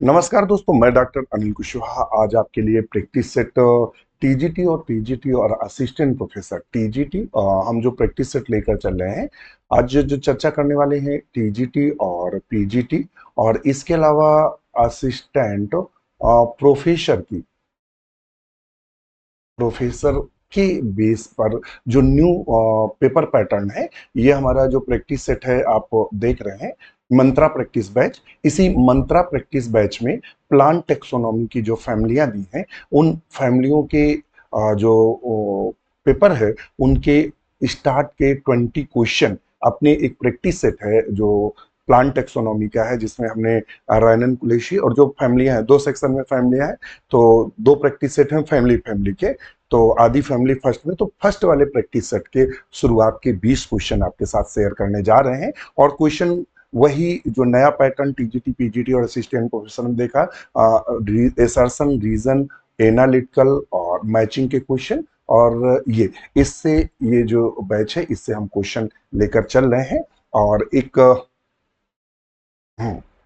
नमस्कार दोस्तों, मैं डॉक्टर अनिल कुशवाहा आज आपके लिए प्रैक्टिस सेट टीजीटी और पीजीटी और असिस्टेंट प्रोफेसर टीजीटी हम जो प्रैक्टिस सेट लेकर चल रहे हैं। आज जो चर्चा करने वाले हैं टीजीटी और पीजीटी और इसके अलावा असिस्टेंट प्रोफेसर के बेस पर जो न्यू पेपर पैटर्न है, ये हमारा जो प्रैक्टिस सेट है आप देख रहे हैं, मंत्रा प्रैक्टिस बैच। इसी मंत्रा प्रैक्टिस बैच में प्लांट टेक्सोनॉमी की जो फैमिलियां दी हैं, उन फैमिलियों के जो पेपर है उनके स्टार्ट के 20 क्वेश्चन अपने एक प्रैक्टिस सेट है जो प्लांट टेक्सोनॉमी का है, जिसमें हमने रायनन और जो फैमिलियां हैं, दो सेक्शन में फैमिलियां हैं, तो दो प्रैक्टिस सेट हैं फैमिली फैमिली के। तो आदि फैमिली फर्स्ट में, तो फर्स्ट वाले प्रैक्टिस सेट के शुरुआत के 20 क्वेश्चन आपके साथ शेयर करने जा रहे हैं। और क्वेश्चन वही जो नया पैटर्न टीजीटी पीजीटी और असिस्टेंट प्रोफेसर ने देखा, एसर्शन, रीजन, एनालिटिकल और मैचिंग के क्वेश्चन। और इससे ये जो बैच है, इससे हम क्वेश्चन लेकर चल रहे हैं और एक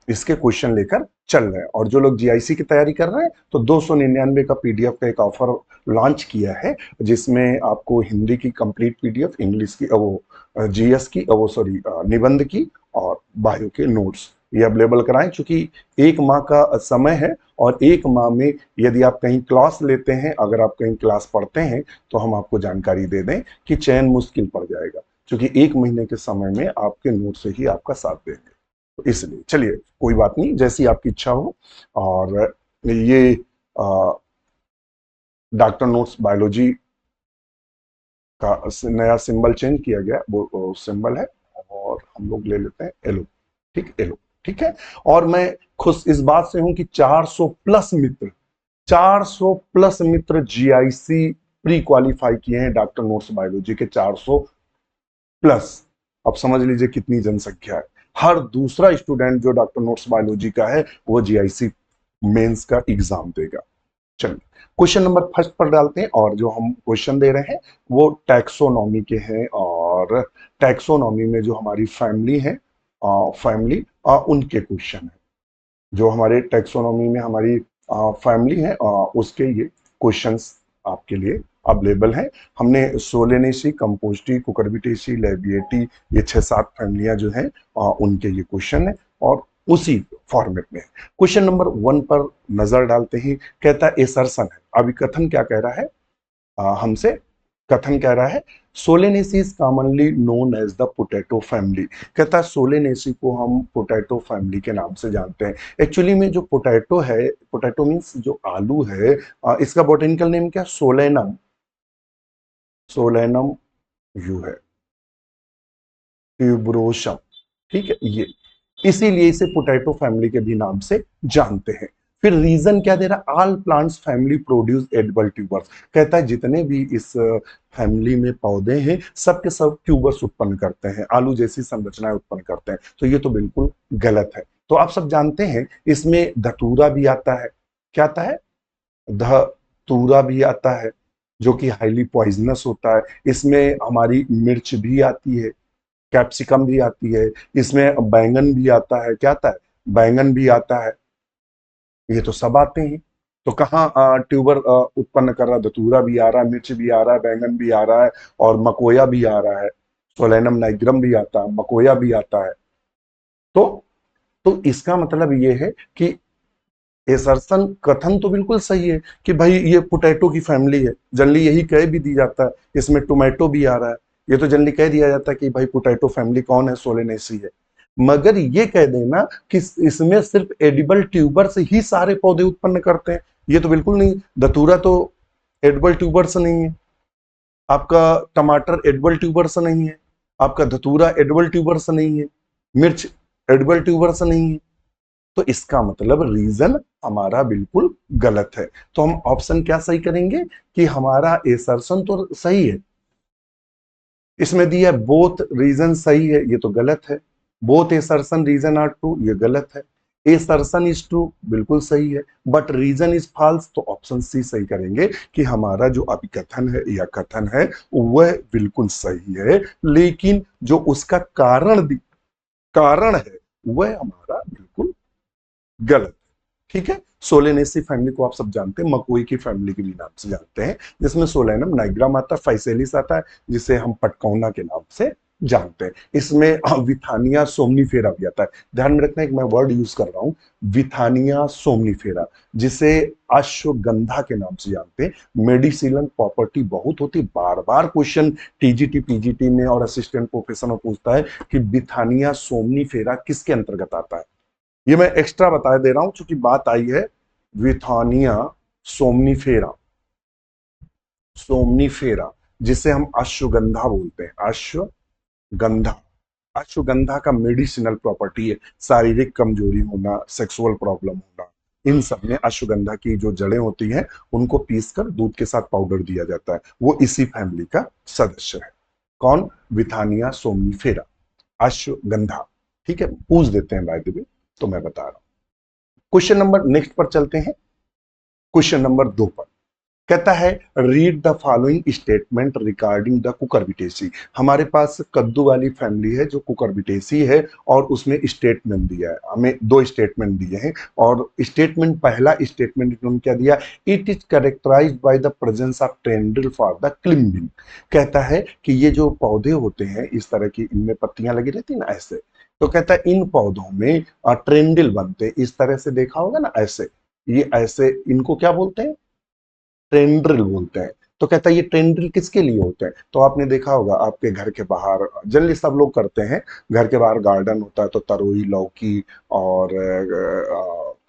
इसके क्वेश्चन लेकर चल रहे हैं। और जो लोग जीआईसी की तैयारी कर रहे हैं, तो 299 का पीडीएफ का एक ऑफर लॉन्च किया है, जिसमें आपको हिंदी की कंप्लीट पीडीएफ, इंग्लिश की वो जीएस की वो सॉरी निबंध की और बायो के नोट्स ये अवेलेबल कराएं। चूंकि एक माह का समय है और एक माह में यदि आप कहीं क्लास लेते हैं, अगर आप कहीं क्लास पढ़ते हैं, तो हम आपको जानकारी दे दें कि चयन मुश्किल पड़ जाएगा, क्योंकि एक महीने के समय में आपके नोट से ही आपका साथ देंगे। तो इसलिए चलिए, कोई बात नहीं, जैसी आपकी इच्छा हो। और ये डॉक्टर नोट्स बायोलॉजी का नया सिंबल चेंज किया गया, वो सिंबल है, और हम लोग ले लेते हैं एलो। ठीक, एलो, ठीक है। और मैं खुश इस बात से हूं कि 400 प्लस मित्र जीआईसी प्री क्वालिफाई किए हैं डॉक्टर नोट्स बायोलॉजी के, 400 प्लस। अब समझ लीजिए कितनी जनसंख्या है। हर दूसरा स्टूडेंट जो डॉक्टर नोट्स बायोलॉजी का है, वो जीआईसी मेंस का एग्जाम देगा। चलिए, क्वेश्चन नंबर फर्स्ट पर डालते हैं। और जो हम क्वेश्चन दे रहे हैं वो टैक्सोनॉमी के हैं, और टैक्सोनॉमी में जो हमारी फैमिली है, फैमिली उनके क्वेश्चन है। जो हमारे टैक्सोनॉमी में हमारी फैमिली है, उसके ये क्वेश्चंस आपके लिए अवेलेबल हैं। हमने सोलेनेसी, कंपोस्टी, कुकुरबिटेसी, लेबिएटी, ये 6-7 फैमिलियां जो हैं, उनके ये क्वेश्चन है और उसी फॉर्मेट में। क्वेश्चन नंबर 1 पर नजर डालते ही कहता है एसर्शन है। अभी कथन क्या कह रहा है हमसे? कथन कह रहा है Solanaceae is commonly known as the potato family. कहता है सोलेनेसी को हम पोटैटो फैमिली के नाम से जानते हैं। एक्चुअली में जो पोटैटो है, पोटैटो मीन्स जो आलू है, इसका बोटेनिकल नेम क्या? सोलेनम। सोलेनम यू है, ट्यूबरोसम। ठीक है, ये इसीलिए इसे पोटैटो फैमिली के भी नाम से जानते हैं। फिर रीजन क्या दे रहा? All plants family produce edible tubers. कहता है जितने भी इस फैमिली में पौधे हैं, सब के सब ट्यूबर्स उत्पन्न करते हैं, आलू जैसी संरचनाएं उत्पन्न करते हैं। तो ये तो बिल्कुल गलत है। तो आप सब जानते हैं इसमें धतूरा भी आता है। क्या आता है? धतूरा भी आता है, जो कि हाईली पॉइजनस होता है। इसमें हमारी मिर्च भी आती है, कैप्सिकम भी आती है, इसमें बैंगन भी आता है। क्या आता है? बैंगन भी आता है। ये तो सब आते हैं। तो कहाँ ट्यूबर उत्पन्न कर रहा है? धतूरा भी आ रहा है, मिर्च भी आ रहा है, बैंगन भी आ रहा है, और मकोया भी आ रहा है। सोलेनम नाइग्रम भी आता है, मकोया भी आता है। तो इसका मतलब ये है कि एसर्सन कथन तो बिल्कुल सही है कि भाई ये पोटैटो की फैमिली है। जनरली यही कह भी दी जाता है, इसमें टोमेटो भी आ रहा है। ये तो जनरली कह दिया जाता है कि भाई पोटैटो फैमिली कौन है? सोलेनेसी है। मगर ये कह देना कि इसमें सिर्फ एडिबल ट्यूबर से ही सारे पौधे उत्पन्न करते हैं, ये तो बिल्कुल नहीं। धतूरा तो एडिबल ट्यूबर से नहीं है, आपका टमाटर एडिबल ट्यूबर से नहीं है, आपका धतूरा एडिबल ट्यूबर से नहीं है, मिर्च एडिबल ट्यूबर से नहीं है। तो इसका मतलब रीजन हमारा बिल्कुल गलत है। तो हम ऑप्शन क्या सही करेंगे कि हमारा एसर्शन तो सही है। इसमें दिया बोथ रीजन सही है, ये तो गलत है। Both assertion reason are true, ये गलत है। एसर्शन इज ट्रू, बिल्कुल सही है, बट रीजन इज फॉल्स, तो ऑप्शन सी सही करेंगे कि हमारा जो अभिकथन है या कथन है वह बिल्कुल सही है, लेकिन जो उसका कारण है वह हमारा बिल्कुल गलत। ठीक है। सोलेनेसी फैमिली को आप सब जानते हैं, मकोई की फैमिली के भी नाम से जानते हैं, जिसमें सोलेनम नाइग्राम आता है, फाइसेलिस आता है, जिसे हम पटकौना के नाम से जानते हैं। इसमें विथानिया सोमनीफेरा भी आता है। ध्यान में रखना, एक मैं वर्ड यूज कर रहा हूं, विथानिया सोमनीफेरा, जिसे अश्वगंधा के नाम से जानते हैं। मेडिसिनल प्रॉपर्टी बहुत होती, बार बार क्वेश्चन टीजीटी पीजीटी में और असिस्टेंट प्रोफेसर में पूछता है कि विथानिया सोमनीफेरा किसके अंतर्गत आता है। ये मैं एक्स्ट्रा बता दे रहा हूं क्योंकि बात आई है। विथानिया सोमनीफेरा, सोमनीफेरा जिसे हम अश्वगंधा बोलते हैं, अश्वगंधा। अश्वगंधा का मेडिसिनल प्रॉपर्टी है शारीरिक कमजोरी होना, सेक्सुअल प्रॉब्लम होना, इन सब में अश्वगंधा की जो जड़ें होती हैं उनको पीसकर दूध के साथ पाउडर दिया जाता है। वो इसी फैमिली का सदस्य है। कौन? Withania somnifera, ashwagandha. ठीक है, पूछ देते हैं बाय द वे, तो मैं बता रहा हूं। क्वेश्चन नंबर नेक्स्ट पर चलते हैं, क्वेश्चन नंबर 2 पर। कहता है read the following statement regarding the Cucurbitaceae. हमारे पास कद्दू वाली फैमिली है जो कुकुरबिटेसी है, और उसमें स्टेटमेंट दिया है, हमें 2 स्टेटमेंट दिए हैं। और स्टेटमेंट, पहला स्टेटमेंट इन्होंने क्या दिया, it is characterised by the presence of tendril for the climbing. कहता है कि ये जो पौधे होते हैं इस तरह की, इनमें पत्तियां लगी रहती है ना ऐसे, तो कहता है इन पौधों में ट्रेंडिल बनते हैं, इस तरह से देखा होगा ना ऐसे, ये ऐसे, इनको क्या बोलते हैं? टेंड्रिल बोलते हैं। तो कहता है ये टेंड्रिल किसके लिए होते हैं? तो आपने देखा होगा आपके घर के बाहर जनरली सब लोग करते हैं, घर के बाहर गार्डन होता है तो तरोई, लौकी और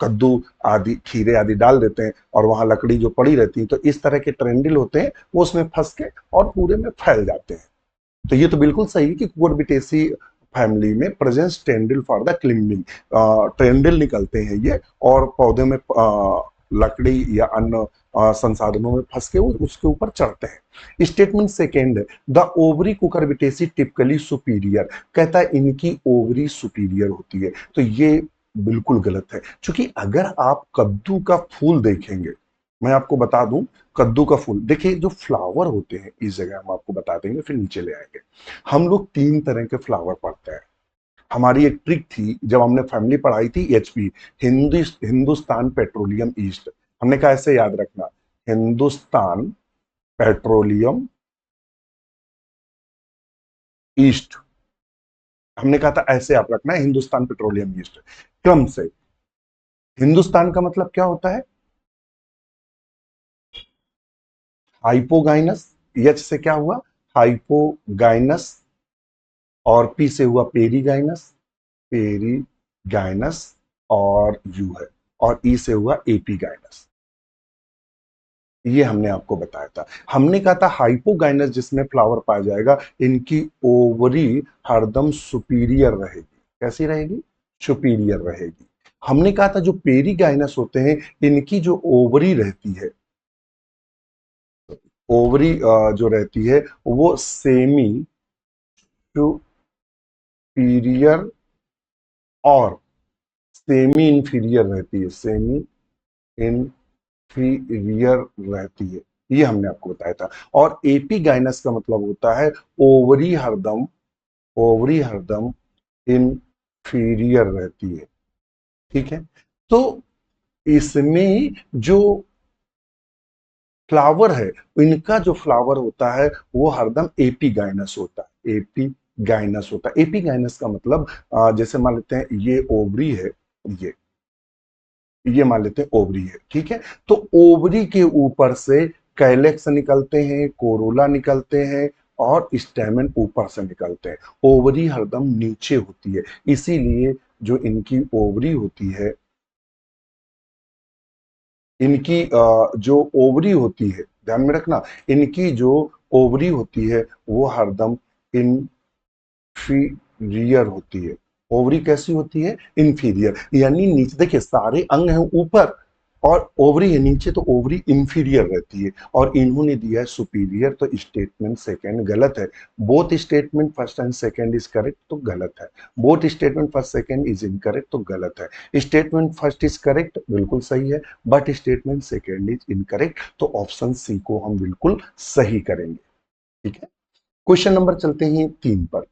कद्दू आदि, खीरे आदि डाल देते हैं, और वहां लकड़ी जो पड़ी रहती है, तो इस तरह के ट्रेंडिल होते हैं, वो उसमें फंस के और पूरे में फैल जाते हैं। तो ये तो बिल्कुल सही है कि कुकुरबिटेसी फैमिली में प्रेजेंस टेंडिल फॉर द क्लिम्बिंग, टेंडिल निकलते हैं ये, और पौधे में लकड़ी या अन्य संसाधनों में फंस के वो उसके ऊपर चढ़ते हैं। स्टेटमेंट सेकेंड है, the ovary Cucurbitaceae typically superior. कहता है इनकी ओवरी सुपीरियर होती है, तो ये बिल्कुल गलत है। क्योंकि अगर आप कद्दू का फूल देखेंगे, मैं आपको बता दूं, कद्दू का फूल देखिए, जो फ्लावर होते हैं इस जगह हम आपको बता देंगे, फिर नीचे ले आएंगे। हम लोग 3 तरह के फ्लावर पढ़ते हैं। हमारी एक ट्रिक थी जब हमने फैमिली पढ़ाई थी, एचपी, हिंदुस्तान पेट्रोलियम ईस्ट। हमने कहा ऐसे याद रखना, हिंदुस्तान पेट्रोलियम ईस्ट। हमने कहा था ऐसे आप रखना है, हिंदुस्तान पेट्रोलियम ईस्ट, क्रम से। हिंदुस्तान का मतलब क्या होता है? हाइपोगाइनस। एच से क्या हुआ? हाइपोगाइनस। और पी से हुआ पेरीगाइनस, पेरीगाइनस, और यू है, और ई से हुआ एपीगाइनस। ये हमने आपको बताया था। हमने कहा था हाइपोगाइनस जिसमें फ्लावर पाया जाएगा, इनकी ओवरी हरदम सुपीरियर रहेगी। कैसी रहेगी? सुपीरियर रहेगी। हमने कहा था जो पेरीगाइनस होते हैं, इनकी जो ओवरी रहती है, ओवरी जो रहती है, वो सेमी सुपीरियर और सेमी इंफीरियर रहती है, सेमी इंफीरियर रहती है। ये हमने आपको बताया था। और एपीगाइनस का मतलब होता है ओवरी हरदम, ओवरी हरदम इंफीरियर रहती है। ठीक है। तो इसमें जो फ्लावर है, इनका जो फ्लावर होता है वो हरदम एपीगाइनस होता है, एपीगाइनस होता है। एपीगाइनस का मतलब जैसे मान लेते हैं ये ओवरी है, ये मान लेते हैं ओवरी है, ठीक है। तो ओवरी के ऊपर से कैलेक्स निकलते हैं, कोरोला निकलते हैं, और स्टेमन ऊपर से निकलते हैं। ओवरी हरदम नीचे होती है, इसीलिए जो इनकी ओवरी होती है, इनकी जो ओवरी होती है, ध्यान में रखना, इनकी जो ओवरी होती है वो हरदम इंफीरियर होती है। ओवरी कैसी होती है? इंफीरियर, यानी नीचे देखिए सारे अंग हैं ऊपर, और ओवरी है नीचे, तो ओवरी इंफीरियर रहती है, और इन्होंने दिया है सुपीरियर, तो स्टेटमेंट सेकंड गलत है। Both statement first and second is correct, तो गलत है। Both statement first second is incorrect, तो गलत है। स्टेटमेंट फर्स्ट इज करेक्ट, बिल्कुल सही है, but statement second is incorrect, तो ऑप्शन सी को हम बिल्कुल सही करेंगे। ठीक है। क्वेश्चन नंबर चलते हैं 3 पर।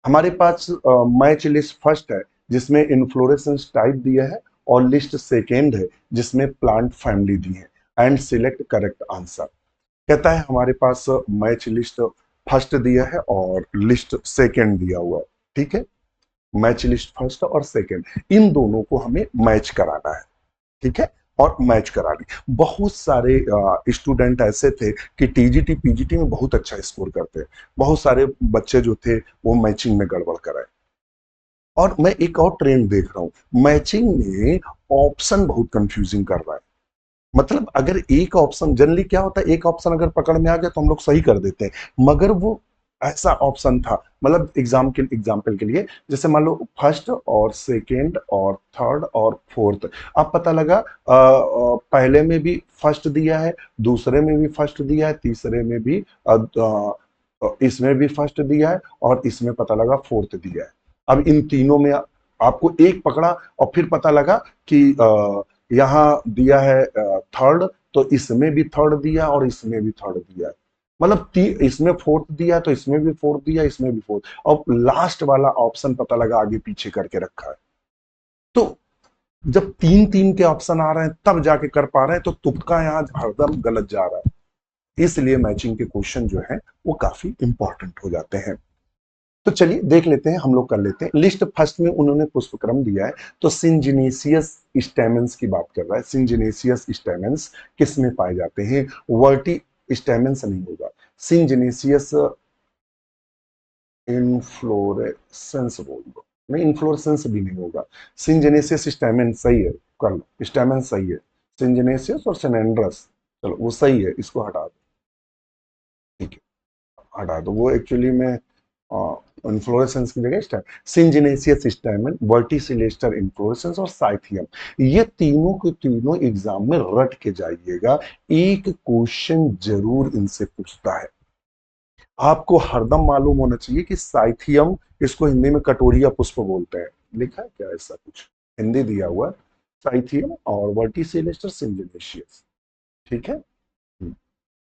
हमारे पास मैच लिस्ट फर्स्ट है, जिसमें इन्फ्लोरेसेंस टाइप दिया है और लिस्ट सेकेंड है जिसमें प्लांट फैमिली दी है, एंड सिलेक्ट करेक्ट आंसर। कहता है हमारे पास मैच लिस्ट फर्स्ट दिया है और लिस्ट सेकेंड दिया हुआ है, ठीक है, मैच लिस्ट फर्स्ट और सेकेंड, इन दोनों को हमें मैच कराना है, ठीक है, और मैच करानी। बहुत सारे स्टूडेंट ऐसे थे कि टीजीटी पीजीटी में बहुत अच्छा स्कोर करते हैं, बहुत सारे बच्चे जो थे वो मैचिंग में गड़बड़ कराए। और मैं एक और ट्रेंड देख रहा हूं, मैचिंग में ऑप्शन बहुत कंफ्यूजिंग कर रहा है। मतलब अगर एक ऑप्शन, जनरली क्या होता है, एक ऑप्शन अगर पकड़ में आ गया तो हम लोग सही कर देते हैं, मगर वो ऐसा ऑप्शन था, मतलब एग्जाम्पल के लिए, जैसे मान लो फर्स्ट और सेकेंड और थर्ड और फोर्थ, अब पता लगा पहले में भी फर्स्ट दिया है, दूसरे में भी फर्स्ट दिया है, तीसरे में भी इसमें भी फर्स्ट दिया है, और इसमें पता लगा फोर्थ दिया है। अब इन तीनों में आपको एक पकड़ा और फिर पता लगा कि यहाँ दिया है थर्ड, तो इसमें भी थर्ड दिया और इसमें भी थर्ड दिया है, मतलब इसमें फोर्थ दिया तो इसमें भी फोर्थ दिया, इसमें भी फोर्थ, और लास्ट वाला ऑप्शन पता लगा आगे पीछे करके रखा है। तो जब तीन तीन के ऑप्शन आ रहे हैं तब जाके कर पा रहे हैं, तो तुक्का यहाँ हरदम गलत जा रहा है। इसलिए मैचिंग के क्वेश्चन जो है वो काफी इंपॉर्टेंट हो जाते हैं। तो चलिए देख लेते हैं, हम लोग कर लेते हैं। लिस्ट फर्स्ट में उन्होंने पुष्पक्रम दिया है, तो सिंजिनेसियस स्टेमेंस की बात कर रहा है। सिंजिनेसियस स्टेमेंस किस में पाए जाते हैं? वर्टी स्टेमेंस नहीं होगा, सिंजिनेसियस इनफ्लोरेसेंस बोल दो, नहीं इन्फ्लोरेसेंस भी नहीं होगा, सिंजिनेसियस स्टेमेन सही है, कर लो, स्टेमेन सही है, सिंजिनेसियस और सिनेंड्रस, चलो वो सही है, इसको हटा दो, ठीक है, हटा दो, वो एक्चुअली में इन्फ्लोरेसेंस की जगह स्टेम, सिंजिनेसियस स्टेमन, वर्टिसिलेस्टर इन्फ्लोरेसेंस और साइथियम, ये तीनों के तीनों एग्जाम में रट के जाइएगा, एक क्वेश्चन जरूर इनसे पूछता है। आपको हरदम मालूम होना चाहिए कि साइथियम, इसको हिंदी में कटोरिया पुष्प बोलते हैं, लिखा है क्या ऐसा कुछ, हिंदी दिया हुआ, साइथियम और वर्टिसिलेस्टर सिंजिनेसियस, ठीक है।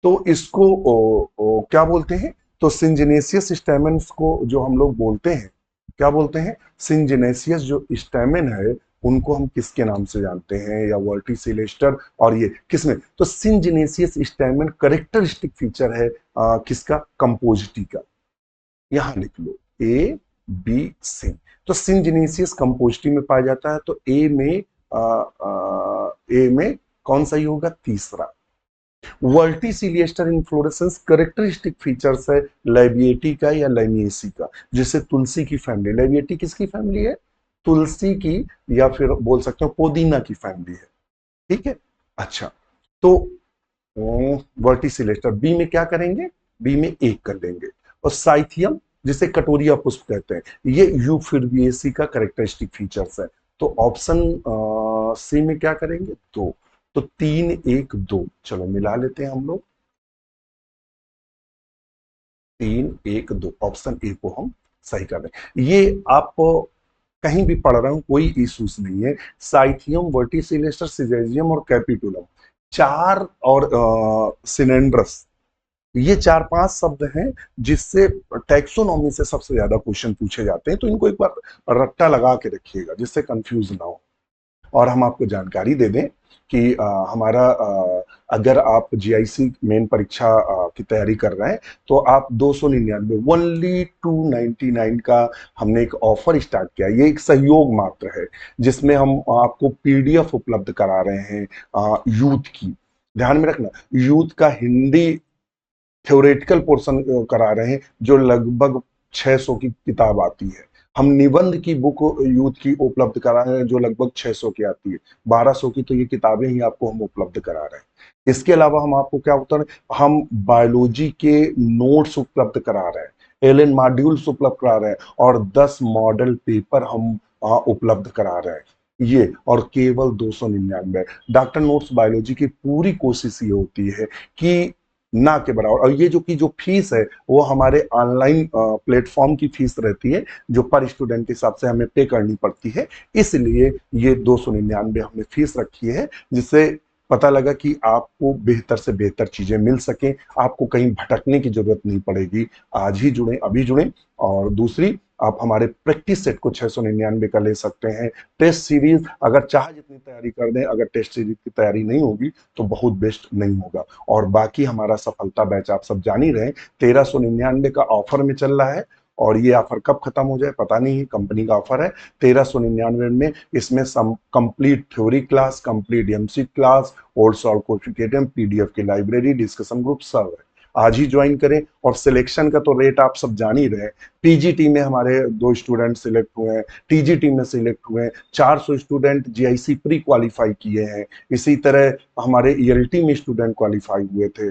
तो इसको क्या बोलते हैं, तो सिंजिनेसियस स्टेमेन्स को जो हम लोग बोलते हैं, क्या बोलते हैं, सिंजिनेसियस जो स्टेमेन है उनको हम किसके नाम से जानते हैं, या वर्टिसिलेस्टर, और ये किसमें, तो सिंजिनेसियस स्टेमेन करेक्टरिस्टिक फीचर है किसका, कंपोजिटी का, यहां लिख लो ए बी सी। तो सिंजिनेसियस कंपोजिटी में पाया जाता है, तो ए में कौन सा ही होगा, तीसरा। वर्टिसिलिएस्टर इन्फ्लोरेसेंस करेक्टरिस्टिक फीचर्स है लाइबिएटी का या लाइमिएसी का, जैसे तुलसी की फैमिली, लाइबिएटी किसकी फैमिली है, तुलसी की, या फिर बोल सकते हो पुदीना की फैमिली है, ठीक है। अच्छा, तो वर्टिसिलेस्टर बी में क्या करेंगे, बी में एक कर लेंगे, और साइथियम जिसे कटोरिया पुष्प कहते हैं, ये यूफोर्बिएसी का करेक्टरिस्टिक फीचर्स है, तो ऑप्शन सी में क्या करेंगे, दो, तो 3 1 2, चलो मिला लेते हैं हम लोग, 3 1 2, ऑप्शन ए को हम सही कर दें। ये आप कहीं भी पढ़ रहा हूं, कोई इश्यूज नहीं है। साइथियम, वर्टिसिलेस्टर, सिजेजियम और कैपिटुलम, चार, और सिनेंड्रस, ये चार पांच शब्द हैं जिससे टैक्सोनॉमी से सबसे ज्यादा क्वेश्चन पूछे जाते हैं, तो इनको एक बार रट्टा लगा के रखिएगा जिससे कंफ्यूज ना हो। और हम आपको जानकारी दे दें कि हमारा अगर आप जीआईसी मेन परीक्षा की तैयारी कर रहे हैं, तो आप 299 ओनली 299 का हमने एक ऑफर स्टार्ट किया, ये एक सहयोग मात्र है जिसमें हम आपको पीडीएफ उपलब्ध करा रहे हैं यूथ की, ध्यान में रखना, यूथ का हिंदी थ्योरेटिकल पोर्शन करा रहे हैं, जो लगभग 600 की किताब आती है। हम निबंध की बुक यूथ की उपलब्ध करा रहे हैं जो लगभग 600 की आती है, 1200 की तो ये किताबें ही आपको हम उपलब्ध करा रहे हैं। इसके अलावा हम आपको क्या होता है, हम बायोलॉजी के नोट्स उपलब्ध करा रहे हैं, एलएन मॉड्यूल्स उपलब्ध करा रहे हैं, और 10 मॉडल पेपर हम उपलब्ध करा रहे हैं, ये, और केवल 299। डॉक्टर नोट्स बायोलॉजी की पूरी कोशिश ये होती है कि ना के बराबर, और ये जो फीस है वो हमारे ऑनलाइन प्लेटफॉर्म की फीस रहती है, जो पर स्टूडेंट के हिसाब से हमें पे करनी पड़ती है, इसलिए ये 299 हमने फीस रखी है, जिससे पता लगा कि आपको बेहतर से बेहतर चीजें मिल सके, आपको कहीं भटकने की जरूरत नहीं पड़ेगी। आज ही जुड़े, अभी जुड़े। और दूसरी, आप हमारे प्रैक्टिस सेट को 699 का ले सकते हैं। टेस्ट सीरीज अगर चाह जितनी तैयारी कर दें, अगर टेस्ट सीरीज की तैयारी नहीं होगी तो बहुत बेस्ट नहीं होगा। और बाकी हमारा सफलता बैच आप सब जान ही रहे हैं, 1399 का ऑफर में चल रहा है, और ये ऑफर कब खत्म हो जाए पता नहीं है, कंपनी का ऑफर है 1399 में। इसमें some complete theory class, complete MC class, old solve question, PDF की लाइब्रेरी, डिस्कशन ग्रुप सब है। आज ही ज्वाइन करें। और सिलेक्शन का तो रेट आप सब जान ही रहे हैं। पीजीटी में हमारे 2 स्टूडेंट सिलेक्ट हुए हैं, टीजीटी में सिलेक्ट हुए हैं, 400 स्टूडेंट जीआईसी प्री क्वालिफाई किए हैं। इसी तरह हमारे ईएलटी में स्टूडेंट क्वालिफाई हुए थे।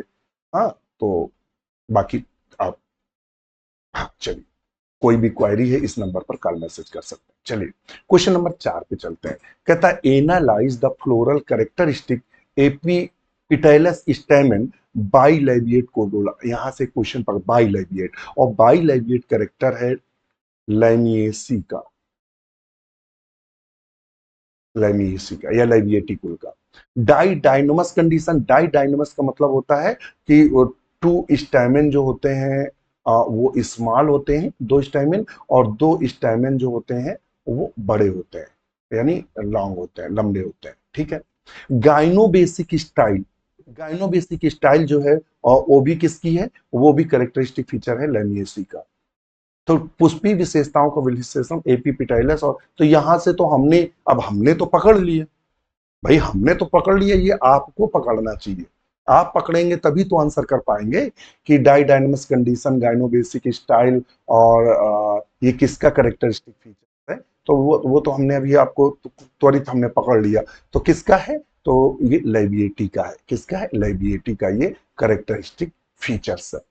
हाँ, तो बाकी आप, हाँ चलिए, कोई भी क्वेरी है इस नंबर पर कॉल मैसेज कर सकते हैं। चलिए क्वेश्चन नंबर 4 पे चलते हैं। कहता है analyse the floral characteristic epipetalous stamen bilabiate corolla. यहां से क्वेश्चन पर बाइलैबिएट, और बाइलैबिएट कैरेक्टर है लैमिएसी का, लैमिएसी का या लैबिएटिकुल का। डाई डायनोमस कंडीशन, डाई डायनोमस का मतलब होता है कि 2 स्टैमेन जो होते हैं वो स्मॉल होते हैं, 2 स्टैमेन, और 2 स्टैमेन जो होते हैं वो बड़े होते हैं, यानी लॉन्ग होते हैं, लंबे होते हैं। ठीक है। गाइनोबेसिक स्टाइल, गाइनोबेसिक स्टाइल जो है और वो भी किसकी है, वो भी कैरेक्टरिस्टिक फीचर है लैमिएसी का। तो पुष्पी विशेषताओं का विशेषण एपिपिटाइलस, और तो यहां से तो हमने तो पकड़ लिए भाई, हमने तो पकड़ लिया, ये आपको पकड़ना चाहिए। आप पकड़ेंगे तभी तो आंसर कर पाएंगे कि डाई डायनामस कंडीशन, गाइनोबेसिक स्टाइल, और ये किसका कैरेक्टरिस्टिक फीचर है। तो वो तो हमने अभी आपको त्वरित हमने पकड़ लिया। तो किसका है, तो ये लैबिएटी का है। किसका है, लैबिएटी का ये कैरेक्टरिस्टिक फीचर्स है।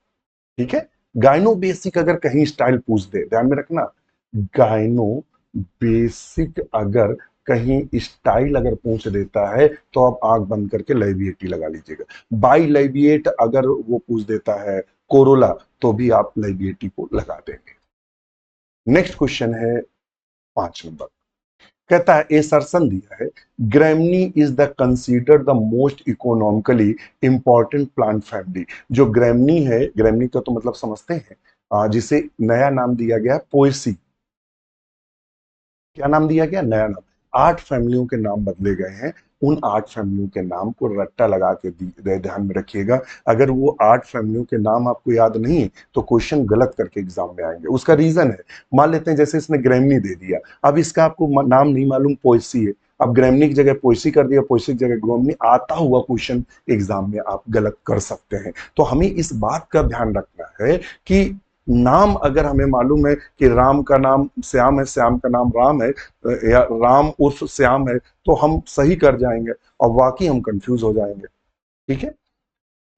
ठीक है। गाइनो बेसिक अगर कहीं स्टाइल पूछ दे, ध्यान में रखना, गाइनो बेसिक अगर कहीं स्टाइल अगर पूछ देता है तो आप आंख बंद करके लैबिएटी लगा लीजिएगा। बाई लैबिएट अगर वो पूछ देता है कोरोला, तो भी आप लैबिएटी को लगा देंगे। नेक्स्ट क्वेश्चन है 5 नंबर। कहता है एसर्शन दिया है Gramineae is the considered the most economically important plant family. जो ग्रैमनी है, ग्रैमनी का तो मतलब समझते हैं, जिसे नया नाम दिया गया पोएसी। क्या नाम दिया गया, नया नाम। 8 फैमिलियों के नाम बदले गए हैं। उन 8 फैमिलियों के नाम को रट्टा लगा के ध्यान में रखिएगा। अगर वो 8 फैमिलियों के नाम आपको याद नहीं है तो क्वेश्चन गलत करके एग्जाम में आएंगे। उसका रीजन है, मान लेते हैं जैसे इसने ग्रैमनी दे दिया, अब इसका आपको नाम नहीं मालूम, पोएसी है, अब ग्रैमनी की जगह पोएसी कर दिया, पोएसी की जगह ग्रैमनी, आता हुआ क्वेश्चन एग्जाम में आप गलत कर सकते हैं। तो हमें इस बात का ध्यान रखना है कि नाम अगर हमें मालूम है कि राम का नाम श्याम है, श्याम का नाम राम है, या राम उर्फ श्याम है, तो हम सही कर जाएंगे, और वाकई हम कंफ्यूज हो जाएंगे। ठीक है।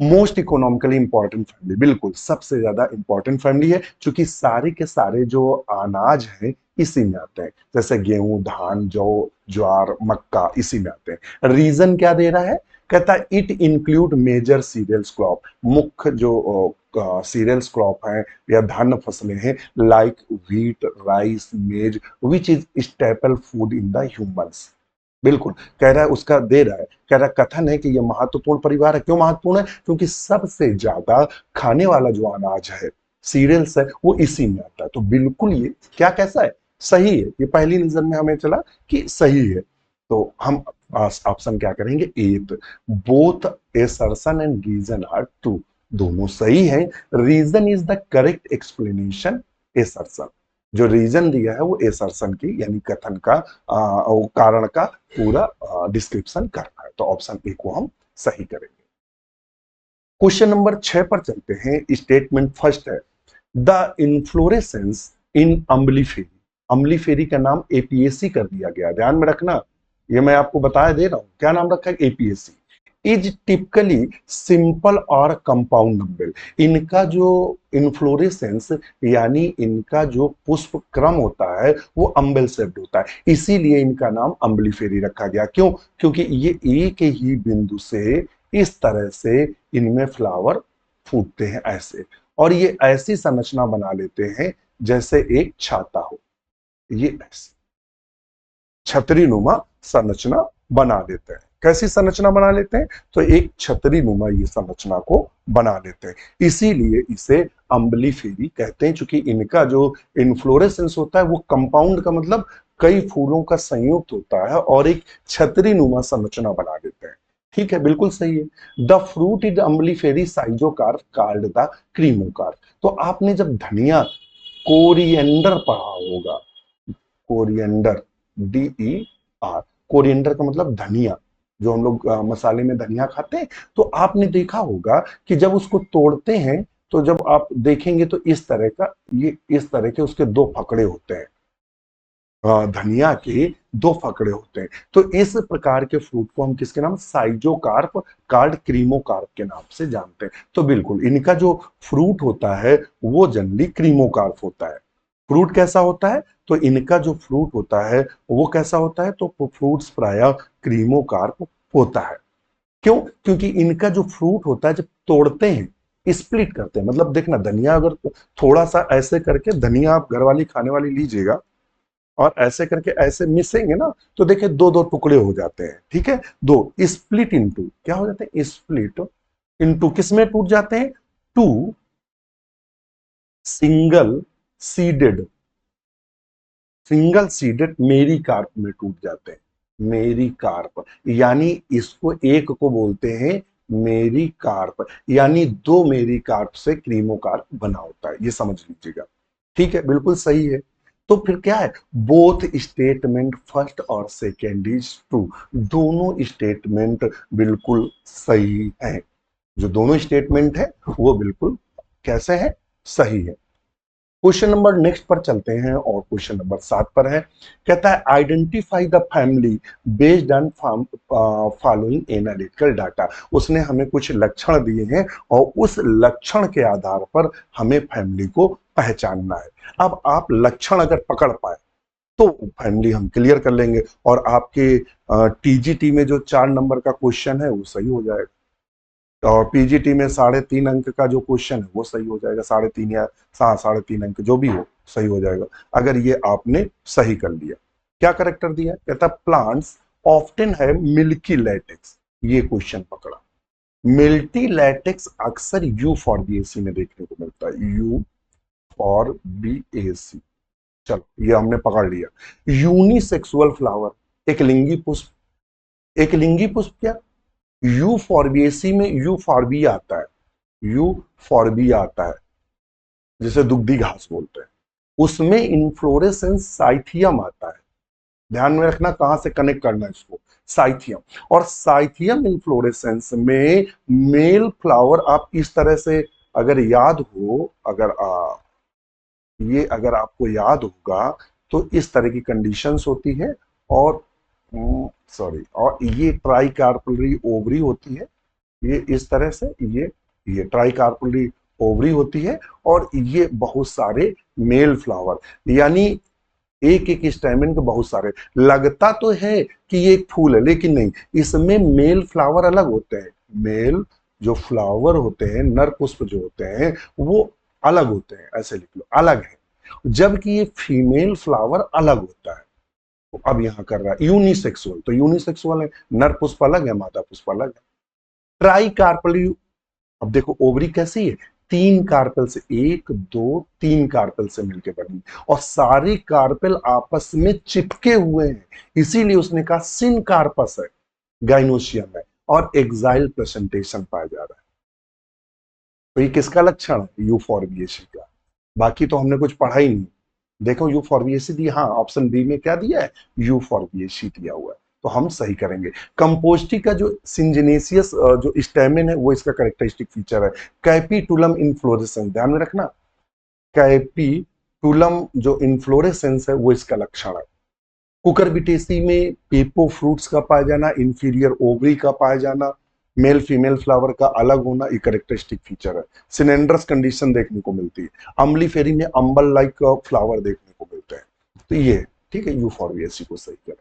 मोस्ट इकोनॉमिकली इंपॉर्टेंट फैमिली, बिल्कुल सबसे ज्यादा इंपॉर्टेंट फैमिली है, क्योंकि सारे के सारे जो अनाज हैं इसी में आते हैं, जैसे गेहूं, धान, जौ, ज्वार, मक्का, इसी में आते हैं। रीजन क्या दे रहा है, कहता है it include major cereals crop, मुख्य जो सीरियल्स क्रॉप हैं या धान्य फसलें हैं, लाइक व्हीट, राइस, मेज, which is staple food in the humans. बिल्कुल कह रहा है, उसका दे रहा है, कह रहा है कथन है कि यह महत्वपूर्ण परिवार है। क्यों महत्वपूर्ण है, क्योंकि सबसे ज्यादा खाने वाला जो अनाज है, सीरियल्स है, वो इसी में आता है। तो बिल्कुल ये क्या, कैसा है, सही है। ये पहली नजर में हमें चला कि सही है। तो हम ऑप्शन क्या करेंगे, एथ। Both assertion and reason are true, दोनों सही है। Reason is the correct explanation assertion, जो रीजन दिया है वो एसर्शन की यानी कथन का कारण का पूरा डिस्क्रिप्शन करना है। तो ऑप्शन ए को हम सही करेंगे। क्वेश्चन नंबर 6 पर चलते हैं। स्टेटमेंट फर्स्ट है, द इन्फ्लोरेसेंस इन अम्बलीफेरी, अम्बलीफेरी का नाम एपीएसी कर दिया गया, ध्यान में रखना, ये मैं आपको बताया दे रहा हूं, क्या नाम रखा है, एपीएसी। इज टिपिकली सिंपल और कंपाउंड नंबर, इनका जो इन्फ्लोरेसेंस यानी इनका जो पुष्प क्रम होता है वो अम्बेल शेप्ड होता है, इसीलिए इनका नाम अम्बलीफेरी रखा गया। क्यों, क्योंकि ये एक ही बिंदु से इस तरह से इनमें फ्लावर फूटते हैं ऐसे, और ये ऐसी संरचना बना लेते हैं जैसे एक छाता हो, ये ऐसी छतरी नुमा संरचना बना देते हैं। कैसी संरचना बना लेते हैं? तो एक छतरी नुमा ये संरचना को बना लेते हैं, इसीलिए इसे अम्बलीफेरी कहते हैं। चूंकि इनका जो इन्फ्लोरेसेंस होता है वो कंपाउंड का मतलब कई फूलों का संयुक्त होता है और एक छतरी नुमा संरचना बना देते हैं। ठीक है, बिल्कुल सही है। The fruit is Umbelliferae schizocarp called the cremocarp. तो आपने जब धनिया कोरिएंडर पढ़ा होगा, कोरिएंडर, DER, कोरिएंडर का मतलब धनिया, जो हम लोग मसाले में धनिया खाते हैं। तो आपने देखा होगा कि जब उसको तोड़ते हैं तो जब आप देखेंगे तो इस तरह का, ये इस तरह के उसके दो फकड़े होते हैं, धनिया के दो फकड़े होते हैं। तो इस प्रकार के फ्रूट को हम किसके नाम, साइजोकार्प कार्ड क्रीमोकार्प के नाम से जानते हैं। तो बिल्कुल इनका जो फ्रूट होता है वो जनरली क्रीमोकार्प होता है। फ्रूट कैसा होता है? तो इनका जो फ्रूट होता है वो कैसा होता है? तो फ्रूट्स प्रायः क्रीमोकार्प होता है। क्यों? क्योंकि इनका जो फ्रूट होता है जब तोड़ते हैं, स्प्लिट करते हैं, मतलब देखना धनिया अगर थोड़ा सा ऐसे करके, धनिया आप घर वाली खाने वाली लीजिएगा और ऐसे करके ऐसे मिसेंगे ना तो देखिए दो दो टुकड़े हो जाते हैं। ठीक है, दो स्प्लिट इनटू, क्या हो जाते हैं? स्प्लिट इनटू, किसमें टूट जाते हैं? Two single seeded, single seeded mericarp में टूट जाते हैं। मेरी कार्प, यानी इसको एक को बोलते हैं मेरी कार्प, यानी दो मेरी कार्प से क्रीमोकार्प बना होता है, ये समझ लीजिएगा। ठीक है, बिल्कुल सही है। तो फिर क्या है? बोथ स्टेटमेंट फर्स्ट और सेकेंड इज ट्रू, दोनों स्टेटमेंट बिल्कुल सही है। जो दोनों स्टेटमेंट है वो बिल्कुल कैसे है? सही है। क्वेश्चन नंबर नेक्स्ट पर चलते हैं और क्वेश्चन नंबर 7 पर है। कहता है identify the family based on following analytical data. उसने हमें कुछ लक्षण दिए हैं और उस लक्षण के आधार पर हमें फैमिली को पहचानना है। अब आप लक्षण अगर पकड़ पाए तो फैमिली हम क्लियर कर लेंगे और आपके TGT में जो 4 नंबर का क्वेश्चन है वो सही हो जाएगा और PGT में 3.5 अंक का जो क्वेश्चन है वो सही हो जाएगा, 3.5 या 3.5 अंक जो भी हो सही हो जाएगा अगर ये आपने सही कर लिया। क्या करेक्टर दिया? कहता प्लांट्स ऑफ्टन है मिल्की लैटेक्स, ये क्वेश्चन पकड़ा। मिल्की लैटेक्स अक्सर U4BAC में देखने को मिलता है, U4BAC। चलो ये हमने पकड़ लिया। यूनिसेक्सुअल फ्लावर, एक लिंगी पुष्प, एक लिंगी पुष्प क्या? U4BAC में U4B आता है, U4B आता है जिसे दुग्धी घास बोलते हैं। उसमें इन्फ्लोरेसेंस साइथियम आता है, ध्यान में रखना कहां से कनेक्ट करना है इसको, साइथियम। और साइथियम इन्फ्लोरेसेंस में मेल फ्लावर, आप इस तरह से अगर याद हो, ये अगर आपको याद होगा तो इस तरह की कंडीशंस होती है और सॉरी, और ये ट्राई कार्पलरी ओवरी होती है, ये इस तरह से, ये ट्राई कार्पलरी ओवरी होती है और ये बहुत सारे मेल फ्लावर, यानी एक एक स्टैमेन के बहुत सारे। लगता तो है कि ये एक फूल है लेकिन नहीं, इसमें मेल फ्लावर अलग होते हैं। मेल जो फ्लावर होते हैं, नर पुष्प जो होते हैं वो अलग होते हैं, ऐसे लिख लो, अलग है, जबकि ये फीमेल फ्लावर अलग होता है। तो अब यहां कर रहा है यूनिसेक्सुअल, तो यूनिसेक्सुअल है, नर पुष्प अलग है, मादा पुष्प अलग है। ट्राई कार्पल, अब देखो ओवरी कैसी है, 3 कार्पेल से, 1 2 3 कार्पेल से मिलकर बनी और सारी कार्पेल आपस में चिपके हुए हैं, इसीलिए उसने कहा सिन कार्पस है, गाइनोशियम है और एक्साइल प्रेजेंटेशन पाया जा रहा है। तो ये किसका लक्षण है? U4BAC का। बाकी तो हमने कुछ पढ़ा ही नहीं। देखो U4BAC दिया, हाँ ऑप्शन बी में क्या दिया है? U4BAC दिया हुआ है, तो हम सही करेंगे। कंपोस्टी का जो सिंजिनेसियस जो स्टेमिन है वो इसका कैरेक्टरिस्टिक फीचर है। कैपिटुलम इन्फ्लोरेसेंस, ध्यान में रखना, कैपिटुलम जो इन्फ्लोरेसेंस है वो इसका लक्षण है। कुकरबिटेसी में पेपो फ्रूट्स का पाया जाना, इंफीरियर ओवरी का पाया जाना, मेल फीमेल फ्लावर का अलग होना, ये कैरेक्टरिस्टिक फीचर है। सिनेंड्रस कंडीशन देखने को मिलती है। अम्लीफेरी में अंबल लाइक फ्लावर देखने को मिलते हैं। तो ये ठीक है, U4BAC को सही करें।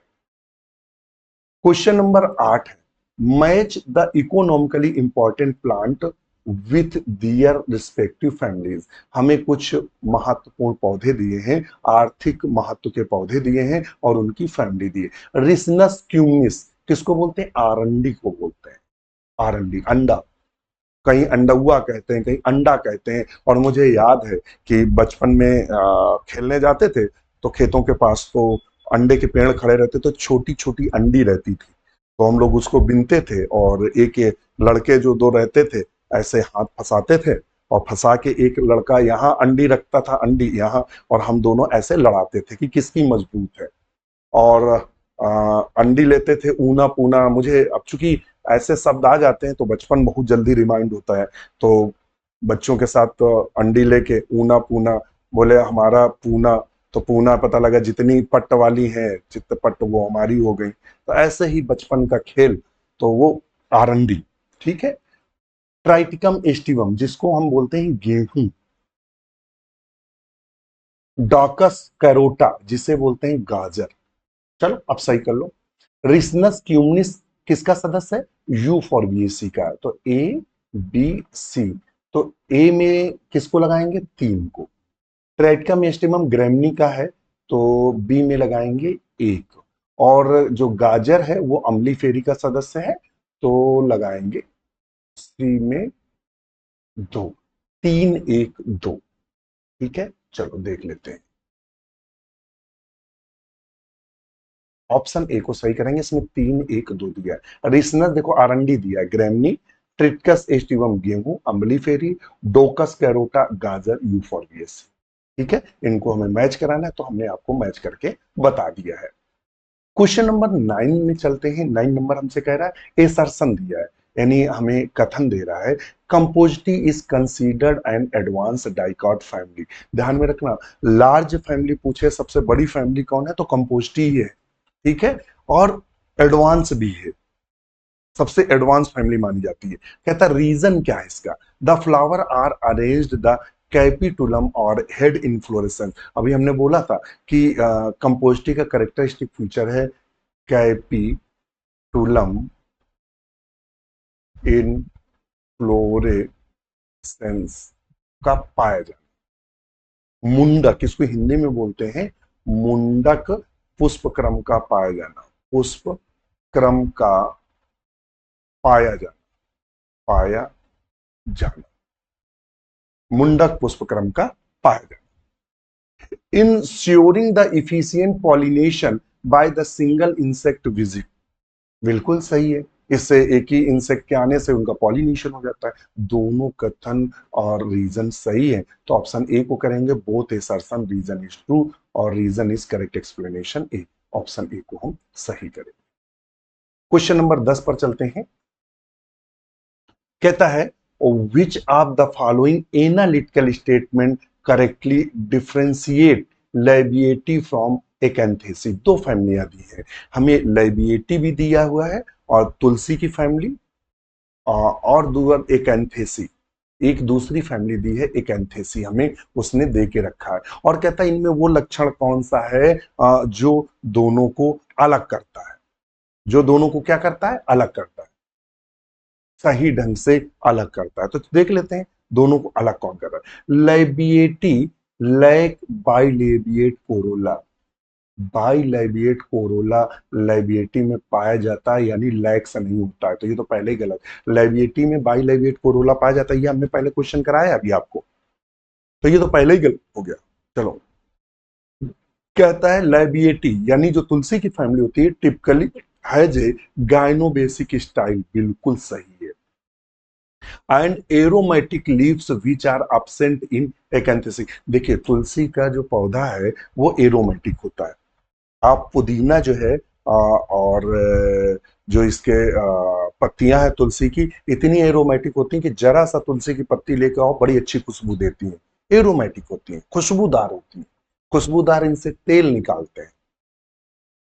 क्वेश्चन नंबर 8 है, match the economically important plant with their respective families. हमें कुछ महत्वपूर्ण पौधे दिए हैं, आर्थिक महत्व के पौधे दिए हैं और उनकी फैमिली दी है। रिसनस क्यूमिस, किसको बोलते हैं? आरंडी को बोलते हैं। आरंडी, अंडा, कहीं अंडउआ कहते हैं, कहीं अंडा कहते हैं। और मुझे याद है कि बचपन में खेलने जाते थे तो खेतों के पास तो अंडे के पेड़ खड़े रहते, तो छोटी छोटी अंडी रहती थी, तो हम लोग उसको बीनते थे और एक एक लड़के जो दो रहते थे ऐसे हाथ फंसाते थे, और फंसा के एक लड़का यहाँ अंडी रखता था, अंडी यहाँ, और हम दोनों ऐसे लड़ाते थे कि किसकी मजबूत है। और अंडी लेते थे ऊना पूना। मुझे अब चूंकि ऐसे शब्द आ जाते हैं तो बचपन बहुत जल्दी रिमाइंड होता है, तो बच्चों के साथ तो अंडी लेके ऊना पूना, बोले हमारा पूना, तो पूना पता लगा जितनी पट्ट वाली है चित्त पट्ट वो हमारी हो गई। तो ऐसे ही बचपन का खेल, तो वो आरंडी। ठीक है। ट्राइटिकम एस्टिवम जिसको हम बोलते हैं गेहूं। डॉकस कैरोटा जिसे बोलते हैं गाजर। चलो अब सही कर लो। रिसनस क्यूमनिस किसका सदस्य है? यू फॉर बी सी का। तो ए बी सी, तो ए में किसको लगाएंगे? 3 को। ट्राइटिकम एस्टिमम ग्रेमनी का है, तो बी में लगाएंगे 1। और जो गाजर है वो अम्ली फेरी का सदस्य है, तो लगाएंगे सी में 2। 3 1 2। ठीक है, चलो देख लेते हैं। ऑप्शन ए को सही करेंगे, इसमें 3 1 2 दिया है। रिसनस देखो आरंडी दिया है, ग्रेमनी, ट्रिटकस एस्टिवम गेहूं, अम्बली फेरी, डोकस कैरोटा गाजर, यूफोर्बियस। ठीक है, इनको हमें मैच कराना है, तो हमने आपको मैच करके बता दिया है। क्वेश्चन नंबर 9 में चलते हैं। 9 नंबर हमसे कह रहा है एसर्शन दिया है, यानी हमें कथन दे रहा है। Compositae is considered an advance dicot family. ध्यान में रखना, लार्ज फैमिली पूछे सबसे बड़ी फैमिली कौन है, तो कंपोजिटी ही है। ठीक है, और एडवांस भी है, सबसे एडवांस फैमिली मानी जाती है। कहता है रीजन क्या है इसका? The flower are arranged the capitulum और हेड इन्फ्लोरेसेंस। अभी हमने बोला था कि कंपोजिटी का कैरेक्टरिस्टिक फीचर है कैपिटुलम इन्फ्लोरेसेंस का पाया जाना। मुंडक, इसको हिंदी में बोलते हैं मुंडक, पुष्प क्रम का पाया जाना, पुष्प क्रम का पाया जाना, पाया जाना, मुंडक पुष्प क्रम का पाया जाना। Ensuring the efficient pollination by the single insect visit. बिल्कुल सही है, इससे एक ही इंसेक्ट के आने से उनका पॉलिनेशन हो जाता है। दोनों कथन और रीजन सही है, तो ऑप्शन ए को करेंगे both assertion reason is true और reason is correct explanation A. Option A को हम सही करेंगे। क्वेश्चन नंबर 10 पर चलते हैं। कहता है which of the following analytical statement correctly differentiate Labiatae from Acanthaceae. 2 फैमिलियां दी है हमें, लाइबिएटी भी दिया हुआ है और तुलसी की फैमिली, और दूसरा एकेंथेसी, एक दूसरी फैमिली दी है एकेंथेसी, हमें उसने दे के रखा है। और कहता है इनमें वो लक्षण कौन सा है जो दोनों को अलग करता है, जो दोनों को क्या करता है? अलग करता है, सही ढंग से अलग करता है। तो देख लेते हैं दोनों को अलग कौन कर रहा है। लाइबिएटी लैक बाइलेबिएट कोरोला। बाइलेबिएट कोरोला लाइबिएटी में पाया जाता है, यानी लैक से नहीं होता है, तो ये तो पहले ही गलत। लाइबिएटी में बाइलेबिएट कोरोला पाया जाता है, ये हमने पहले क्वेश्चन कराया अभी आपको, तो ये तो पहले ही गलत हो गया। चलो, कहता है लाइबिएटी यानी जो तुलसी की फैमिली होती है typically has a gynobasic style. बिल्कुल सही है। And aromatic leaves which are absent in Acanthaceae. देखिए तुलसी का जो पौधा है वो एरोमेटिक होता है। आप पुदीना जो है और जो इसके पत्तियां हैं तुलसी की, इतनी एरोमेटिक होती हैं कि जरा सा तुलसी की पत्ती लेकर आओ बड़ी अच्छी खुशबू देती हैं। एरोमेटिक होती हैं, खुशबूदार होती हैं, खुशबूदार इनसे तेल निकालते हैं।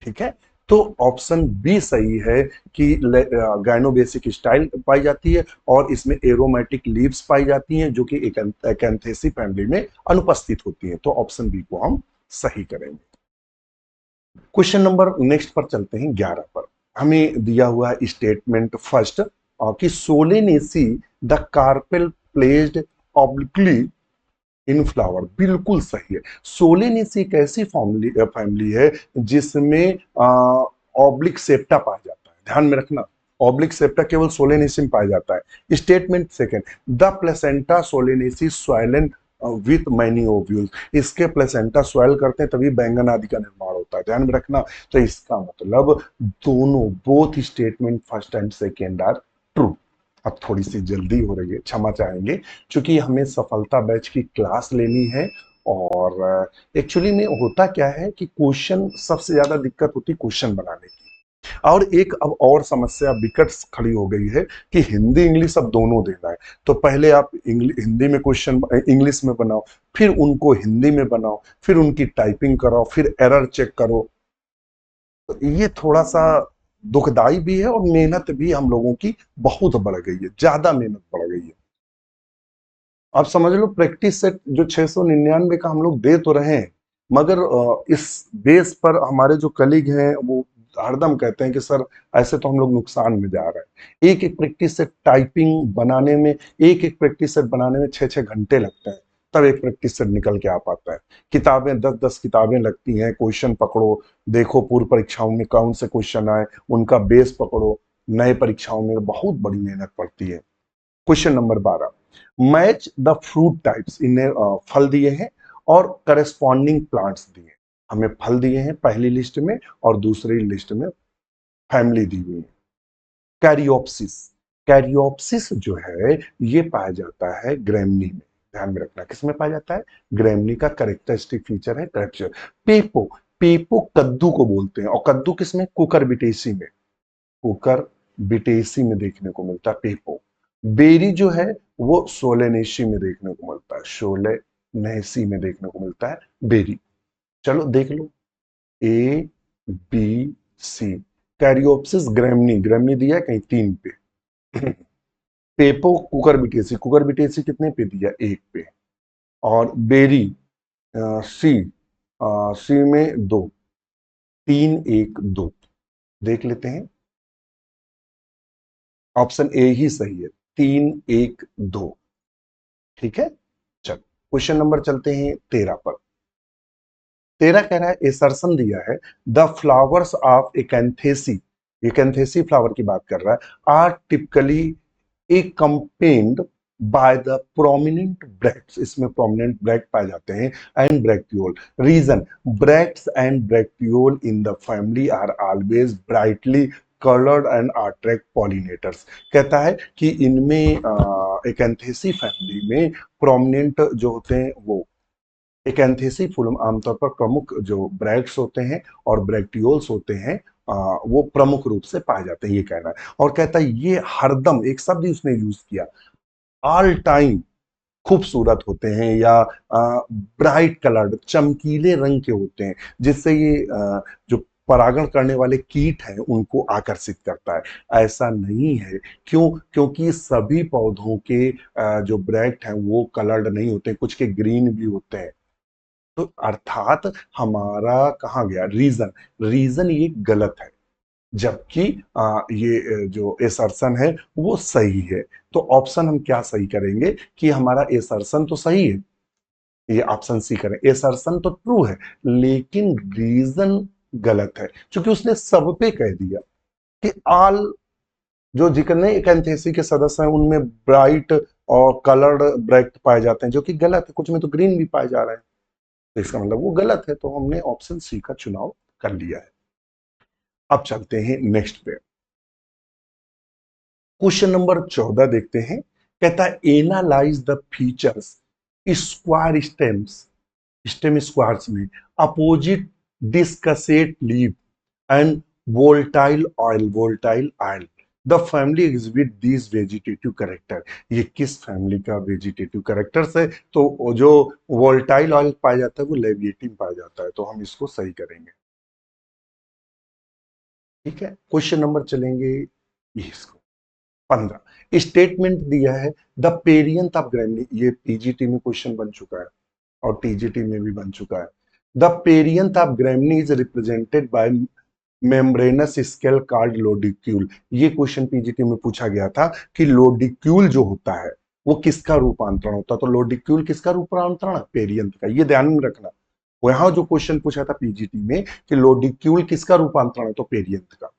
ठीक है, तो ऑप्शन बी सही है कि गायनोबेसिक स्टाइल पाई जाती है और इसमें एरोमेटिक लीव्स पाई जाती हैं जो कि एकेंथेसी फैमिली में अनुपस्थित होती हैं। तो ऑप्शन बी को हम सही करेंगे। क्वेश्चन नंबर नेक्स्ट पर चलते हैं 11 पर। हमें दिया हुआ है स्टेटमेंट फर्स्ट कि Solanaceae the carpel placed obliquely in flower. बिल्कुल सही है। सोलेनेसी एक ऐसी फैमिली है जिसमें ऑब्लिक सेप्टा पाया जाता है, ध्यान में रखना, ऑब्लिक सेप्टा केवल सोलेनेसी में पाया जाता है। Statement second, the placenta Solanaceae swollen with many ovules, इसके प्लेसेंटा स्वेल करते हैं तभी बैंगन आदि का निर्माण होता है, ध्यान में रखना। तो इसका मतलब दोनों, both statement first and second are true. अब थोड़ी सी जल्दी हो रही है, क्षमा चाहेंगे, क्योंकि हमें सफलता बैच की क्लास लेनी है। और एक्चुअली में होता क्या है कि क्वेश्चन, सबसे ज्यादा दिक्कत होती है क्वेश्चन बनाने की। और एक अब और समस्या विकट खड़ी हो गई है कि हिंदी इंग्लिश अब दोनों देना है। तो पहले आप हिंदी में क्वेश्चन इंग्लिश में बनाओ, फिर उनको हिंदी में बनाओ, फिर उनकी टाइपिंग कराओ, फिर एरर चेक करो। तो ये थोड़ा सा दुखदाई भी है और मेहनत भी हम लोगों की बहुत बढ़ गई है, ज्यादा मेहनत बढ़ गई है। आप समझ लो प्रैक्टिस सेट जो 699 का हम लोग दे तो रहे हैं, मगर इस बेस पर हमारे जो कलीग हैं वो हरदम कहते हैं कि सर ऐसे तो हम लोग नुकसान में जा रहे हैं। एक एक प्रैक्टिस सेट टाइपिंग बनाने में, एक एक प्रैक्टिस सेट बनाने में 6-6 घंटे लगते हैं, तब एक प्रैक्टिस सेट निकल के आ पाता है। किताबें 10-10 किताबें लगती हैं, क्वेश्चन पकड़ो, देखो पूर्व परीक्षाओं में कौन से क्वेश्चन आए, उनका बेस पकड़ो, नए परीक्षाओं में बहुत बड़ी मेहनत पड़ती है। Question number 12, match the fruit types, इन्हें फल दिए हैं और करस्पॉन्डिंग प्लांट्स दिए हैं। हमें फल दिए हैं पहली लिस्ट में और दूसरी लिस्ट में फैमिली दी हुई है। कैरियोप्सिस, कैरियोप्सिस जो है ये पाया जाता है ग्रैमनी में, ध्यान में रखना। किसमें पाया जाता है? ग्रैमनी का कैरेक्टरिस्टिक फीचर है कैप्चर। पेपो, पेपो कद्दू को बोलते हैं, और कद्दू किसमें? कुकर बिटेसी में, कुकर बिटेसी में देखने को मिलता है पेपो। बेरी जो है वो सोलेनेसी में देखने को मिलता है, सोलेनेसी में देखने को मिलता है बेरी। चलो देख लो, ए बी सी। कैरियोप्सिस ग्रैमनी, ग्रैमनी दिया है कहीं 3 पे। पेपो कुकर बिटेसी, कुकर बिटेसी कितने पे दिया? 1 पे। और बेरी सी, सी में 2, 3 1 2। देख लेते हैं, ऑप्शन ए ही सही है, 3 1 2। ठीक है, चलो क्वेश्चन नंबर चलते हैं 13 पर। 13 कह रहा है एसर्सन दिया है, the flowers of Acanthaceae, Acanthaceae flower की बात कर रहा है, are typically accompanied by the prominent bracts, इसमें प्रोमिनेंट ब्रैक्ट पाए जाते हैं, and bracteole. Reason, bracts and bracteole in the family are always brightly coloured and attract pollinators. कहता है कि इनमें एकेंथेसी फैमिली में प्रोमिनेंट जो होते हैं वो एकेंथेसी फूल आमतौर पर प्रमुख जो ब्रैक्ट्स होते हैं और ब्रैक्टियोल्स होते हैं, वो प्रमुख रूप से पाए जाते हैं, ये कहना है। और कहता है ये हरदम, एक शब्द उसने यूज किया, ऑल टाइम खूबसूरत होते हैं, या ब्राइट कलर्ड, चमकीले रंग के होते हैं, जिससे ये जो परागण करने वाले कीट हैं उनको आकर्षित करता है। ऐसा नहीं है, क्यों? क्योंकि सभी पौधों के जो ब्रैक्ट हैं वो कलर्ड नहीं होते, कुछ के ग्रीन भी होते हैं। तो अर्थात हमारा कहाँ गया रीजन, रीजन ये गलत है, जबकि ये जो एसर्सन है वो सही है। तो ऑप्शन हम क्या सही करेंगे कि हमारा एसर्सन तो सही है, ये ऑप्शन सी करें, एसर्सन तो ट्रू है, लेकिन रीजन गलत है, क्योंकि उसने सब पे कह दिया कि ऑल जो जितने एकेंथेसी के सदस्य हैं उनमें ब्राइट और कलर्ड ब्रैक्ट पाए जाते हैं, जो कि गलत है, कुछ में तो ग्रीन भी पाए जा रहे हैं। तो इसका मतलब वो गलत है, तो हमने ऑप्शन सी का चुनाव कर लिया है। अब चलते हैं नेक्स्ट पे, क्वेश्चन नंबर 14 देखते हैं। कहता है analyse the features square stems, stem squares में opposite decussate leave and volatile oil, volatile oil, the family exhibit this vegetative character. ये किस फैमिली का वेजिटेटिव करेक्टर्स है? तो जो वोल्टाइल ऑयल पाया जाता है वो लेविएटिव पाया जाता है, तो हम इसको सही करेंगे। ठीक है, क्वेश्चन नंबर चलेंगे इसको 15। स्टेटमेंट दिया है द पेरियंथ ऑफ ग्रैमनी, ये पीजीटी में क्वेश्चन बन चुका है और टीजीटी में भी बन चुका है। The perianth of Gramineae is represented by membranous scale card lodicule. ये क्वेश्चन पीजीटी में पूछा गया था कि लोडिक्यूल जो होता है वो किसका रूपांतरण होता है, तो लोडिक्यूल किसका रूपांतरण है? पेरियंथ का, ये ध्यान में रखना। वहां जो क्वेश्चन पूछा था पीजीटी में कि लोडिक्यूल किसका रूपांतरण है, तो पेरियंथ का।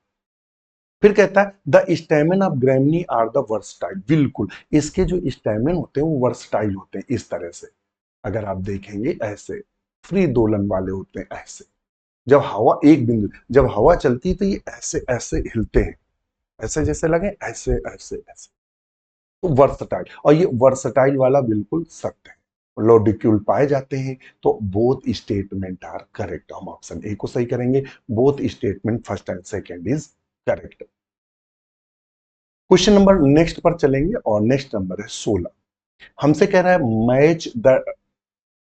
फिर कहता है the stamen of Gramineae are the versatile, बिल्कुल इसके जो स्टैमेन होते हैं वो वर्सटाइल होते हैं, इस तरह से अगर आप देखेंगे ऐसे फ्री दोलन वाले होते हैं ऐसे। जब हवा एक बिंदु, जब हवा चलती है तो ये ऐसे ऐसे हिलते हैं, ऐसे जैसे लगे ऐसे ऐसे ऐसे, तो वर्सटाइल, और ये वर्सटाइल वाला बिल्कुल सत्य है। लॉडिक्यूल पाए जाते हैं, तो बोथ स्टेटमेंट आर करेक्ट, हम ऑप्शन ए को सही करेंगे। Both statement first and second is correct. Question number next पर चलेंगे और नेक्स्ट नंबर है 16। हमसे कह रहा है match the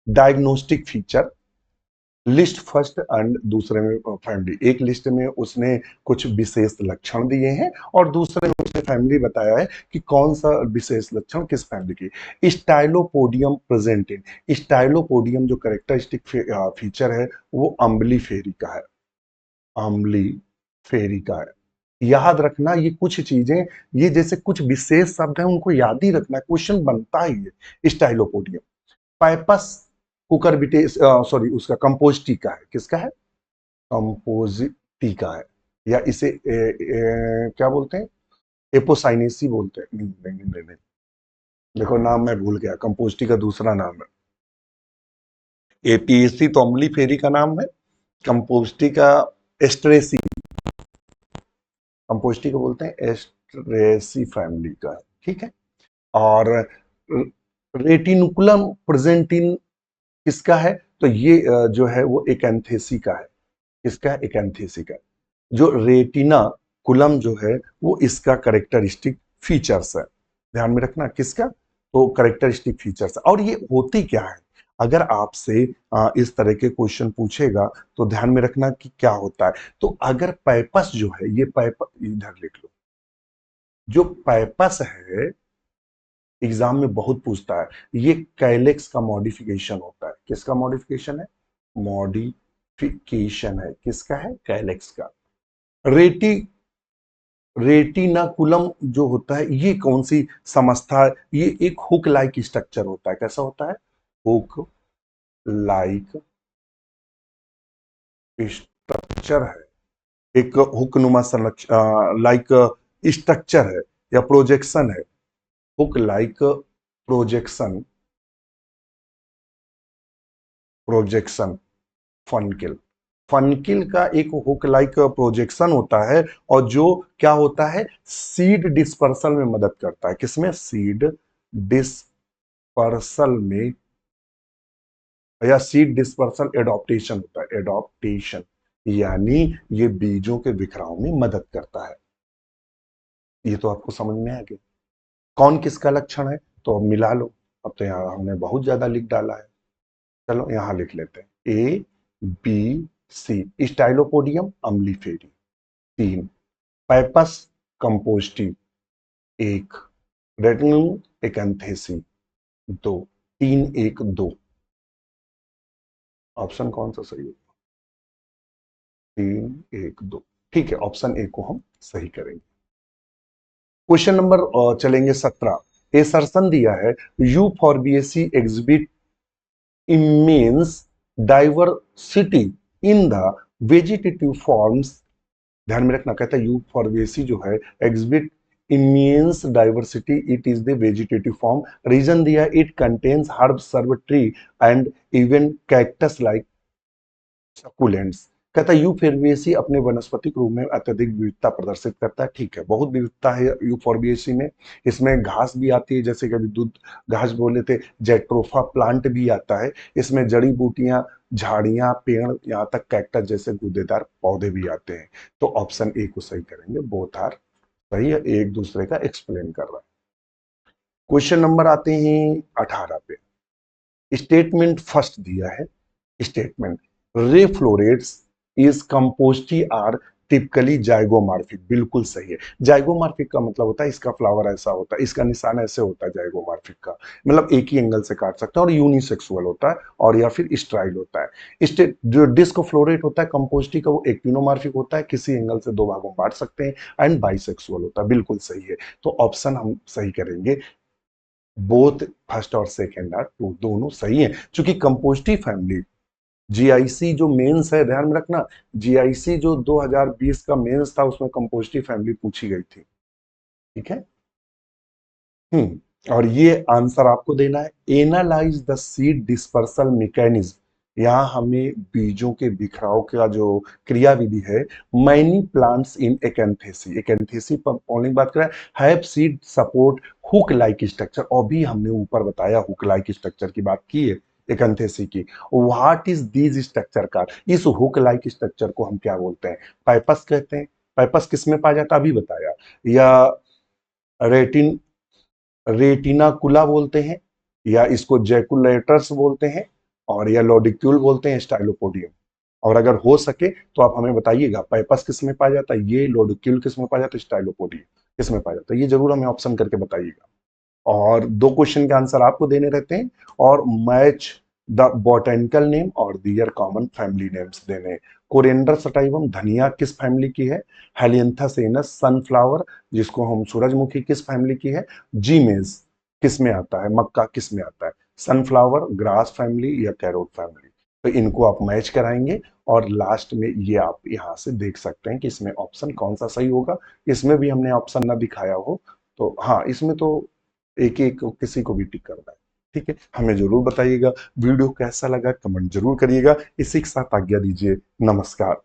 diagnostic feature list first and, दूसरे में फैमिली, एक लिस्ट में उसने कुछ विशेष लक्षण दिए हैं और दूसरे में उसने फैमिली बताया है कि कौन सा विशेष लक्षण किस फैमिली की। स्टाइलोपोडियम प्रेजेंट इन, स्टाइलोपोडियम जो कैरेक्टरिस्टिक फीचर है वो अम्बली फेरी का है, अम्बली फेरी का है। याद रखना ये कुछ चीजें, ये जैसे कुछ विशेष शब्द हैं उनको याद ही रखना, क्वेश्चन बनता ही है। स्टाइलोपोडियम, पाइपस कुकरबिटेस, सॉरी उसका कंपोस्टिका है, किसका है, कंपोजिटिका है, या इसे क्या बोलते हैं, एपोसाइनेसी बोलते हैं, नहीं नहीं नहीं नहीं, देखो नाम मैं भूल गया, कंपोस्टी का दूसरा नाम है, एपीएससी तो अम्ली फेरी का नाम है, कंपोस्टी का एस्ट्रेसी, कंपोस्टी को बोलते हैं एस्ट्रेसी फैमिली का है, ठीक है। और रेटिनुकुलम प्रेजेंटिन किसका है, तो ये जो है वो एकेंथेसी का है, किसका है, एकेंथेसी का। जो रेटिना कुलम जो है वो इसका करेक्टरिस्टिक फीचर्स है, ध्यान में रखना किसका, तो करेक्टरिस्टिक फीचर्स है। और ये होती क्या है, अगर आपसे इस तरह के क्वेश्चन पूछेगा तो ध्यान में रखना कि क्या होता है। तो अगर पैपस जो है, ये पैपस इधर लिख लो, जो पैपस है एग्जाम में बहुत पूछता है, ये कैलेक्स का मॉडिफिकेशन होता है, किसका मॉडिफिकेशन है, मॉडिफिकेशन है, किसका है, कैलेक्स का। रेटी रेटिनाकुलम जो होता है ये कौन सी समस्या है, ये एक हुक लाइक स्ट्रक्चर होता है, कैसा होता है, हुक लाइक स्ट्रक्चर है, एक हुकनुमा संरचना लाइक स्ट्रक्चर है या प्रोजेक्शन है, हुक लाइक प्रोजेक्शन, प्रोजेक्शन फनकिल, फनकिल का एक हुक लाइक प्रोजेक्शन होता है, और जो क्या होता है, सीड डिस्पर्सल में मदद करता है, किसमें, सीड डिस्पर्सल में, या सीड डिस्पर्सल एडॉप्टेशन होता है, एडॉप्टेशन यानी ये बीजों के बिखराव में मदद करता है। ये तो आपको समझ में आ गया कौन किसका लक्षण है, तो अब मिला लो। अब तो यहाँ हमने बहुत ज्यादा लिख डाला है, चलो यहां लिख लेते हैं, A B C, स्टाइलोपोडियम अम्लीफेरी 3, पैपस कंपोस्टी 1, रेटिनुम Acanthaceae 2, 3 1 2, option कौन सा सही है, 3 1 2, ठीक है, ऑप्शन ए को हम सही करेंगे। क्वेश्चन नंबर चलेंगे 17। एसर्शन दिया है you for BSc exhibit immense diversity in the vegetative forms, ध्यान में रखना, कहता है यू फॉर बीएससी जो है exhibit immense diversity, it is the vegetative form, reason दिया it contains herb shrub tree and even cactus like succulents. कहता है यूफोर्बिएसी अपने वनस्पतिक रूप में अत्यधिक विविधता प्रदर्शित करता है, ठीक है, बहुत विविधता है यूफोर्बिएसी में। इसमें घास भी आती है, जैसे कि अभी दूध घास बोले थे, जेट्रोफा प्लांट भी आता है, इसमें जड़ी बूटियां, झाड़ियां, पेड़, यहाँ तक कैक्टस जैसे गूदेदार पौधे भी आते हैं। तो ऑप्शन ए को सही करेंगे, बोथ आर सही है, एक दूसरे का एक्सप्लेन कर रहा है। क्वेश्चन नंबर आते हैं 18 पे, स्टेटमेंट फर्स्ट दिया है, statement ray florets is Compositae are typically zygomorphic, बिल्कुल सही है। जाइगोमार्फिक का मतलब होता है इसका फ्लावर ऐसा होता है, इसका निशान ऐसे होता है, जाइगोमार्फिक का मतलब एक ही एंगल से काट सकते हैं, और यूनिसेक्सुअल होता है, और या फिर स्ट्राइल होता है। जो डिस्क फ्लोरेट होता है कंपोस्टी का, वो एक्टिनोमार्फिक होता है, किसी एंगल से दो भागों में बांट सकते हैं, एंड बाइसेक्सुअल होता है, बिल्कुल सही है। तो ऑप्शन हम सही करेंगे, बोथ फर्स्ट और सेकेंड आर ट्रू, दोनों सही है, क्योंकि कंपोस्टी फैमिली जीआईसी जो मेंस है, ध्यान में रखना, जीआईसी जो 2020 का मेंस था उसमें कंपोजिटिव फैमिली पूछी गई थी। ठीक है। और ये आंसर आपको देना है। Analyse the seed dispersal mechanism, यहाँ हमें बीजों के बिखराव का जो क्रियाविधि है, many plants in Acanthaceae, Acanthaceae पर ओनली बात करें, have seed support hook like structure, और भी हमने ऊपर बताया हुक लाइक स्ट्रक्चर की बात की है एकेंथेसी की। व्हाट इज दिस स्ट्रक्चर का, इस हुक लाइक स्ट्रक्चर को हम क्या बोलते हैं? पाइपस कहते हैं। पाइपस किसमें पाया जाता है अभी बताया, या रेटिन, रेटिनाकुला बोलते हैं, या इसको जैकुलेटर्स बोलते हैं, और या लॉडिक्यूल बोलते हैं, स्टाइलोपोडियम। और अगर हो सके तो आप हमें बताइएगा पाइपस किस में पाया जाता है, ये लॉडिक्यूल किस में पाया जाता है, स्टाइलोपोडियम किस में पाया जाता है, ये जरूर हमें ऑप्शन करके बताइएगा। और 2 क्वेश्चन के आंसर आपको देने रहते हैं, और मैच द बॉटेनिकल नेम और दियर कॉमन फैमिली नेम्स देने। कोरिएंडर सटाइवम, धनिया किस फैमिली की है? हेलियंथस सनफ्लावर, जिसको हम सूरजमुखी, किस फैमिली की है? जीमेज किस में आता है? मक्का किस में आता है? सनफ्लावर ग्रास फैमिली या कैरोट फैमिली? तो इनको आप मैच कराएंगे, और लास्ट में ये आप यहां से देख सकते हैं कि इसमें ऑप्शन कौन सा सही होगा। इसमें भी हमने ऑप्शन ना दिखाया हो तो हाँ, इसमें तो एक एक किसी को भी टिक करना है। ठीक है, हमें जरूर बताइएगा वीडियो कैसा लगा, कमेंट जरूर करिएगा। इसी के साथ आज्ञा दीजिए, नमस्कार।